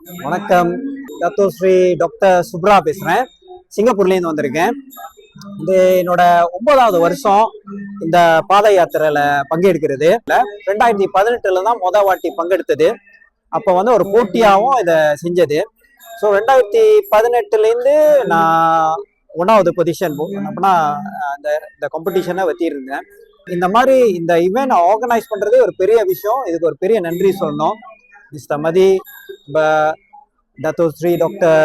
வணக்கம். ஸ்ரீ டாக்டர் சுப்ரா பேசுறேன். சிங்கப்பூர்லேருந்து வந்திருக்கேன். இது என்னோட 9வது வருஷம் இந்த பாத யாத்திரையில பங்கெடுக்கிறது. 2018 தான் வாட்டி பங்கெடுத்தது. அப்போ வந்து ஒரு போட்டியாகவும் இதை செஞ்சது. ஸோ 2018லேருந்து நான் 1வது பொசிஷன் அப்படின்னா இந்த காம்படிஷனை வச்சிருந்தேன். இந்த மாதிரி இந்த இவெண்ட் ஆர்கனைஸ் பண்றதே ஒரு பெரிய விஷயம். இதுக்கு ஒரு பெரிய நன்றி சொல்லணும். மிஸ்டர் மதி, ஸ்ரீ டாக்டர்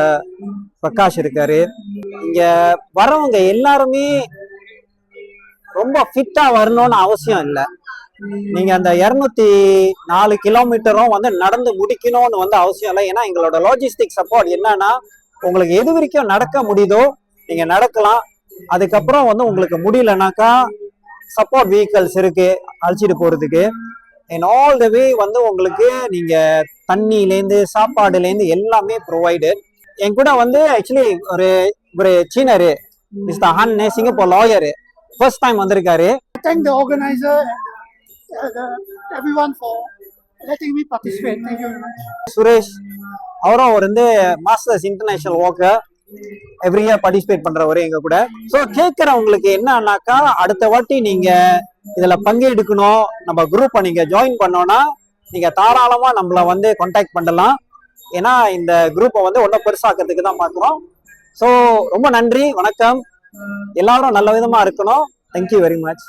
பிரகாஷ் இருக்காரு. இங்க வரவங்க எல்லாருமே ரொம்ப ஃபிட்டா வரணும்னு அவசியம் இல்லை. நீங்க அந்த 204 கிலோமீட்டரும் வந்து நடந்து முடிக்கணும்னு வந்து அவசியம் இல்லை. ஏன்னா எங்களோட லாஜிஸ்டிக் சப்போர்ட் என்னன்னா, உங்களுக்கு எது வரைக்கும் நடக்க முடியுதோ நீங்க நடக்கலாம். அதுக்கப்புறம் வந்து உங்களுக்கு முடியலனாக்கா சப்போர்ட் வெஹிக்கல்ஸ் இருக்கு அழைச்சிட்டு போறதுக்கு. அண்ட் ஆல் த வே வந்து உங்களுக்கு நீங்க தண்ணியிலேருந்து சாப்பாடுலேருந்து எல்லாமே ப்ரொவைடட். என் கூட வந்து ஆக்சுவலி ஒரு சீனரு மிஸ்டர் ஹன், சிங்கப்பூர் லாயரு, ஃபர்ஸ்ட் டைம் வந்திருக்காரு. Thank the organizer and everyone for letting me participate. Thank you very much. Suresh அவரும் வந்து masters international walker every year participate பண்றவரு எங்க கூட. ஸோ கேட்கறவங்களுக்கு என்னன்னாக்கா, அடுத்த வாட்டி நீங்க இதுல பங்கெடுக்கணும், நம்ம குரூப்பை நீங்க ஜாயின் பண்ணோம்னா நீங்க தாராளமா நம்மள வந்து கான்டாக்ட் பண்ணலாம். ஏன்னா இந்த குரூப்பை வந்து ஒன்றும் பெருசாக்கிறதுக்கு தான் பார்க்குறோம். ஸோ ரொம்ப நன்றி, வணக்கம். எல்லாரும் நல்ல விதமா இருக்கணும். Thank you very much.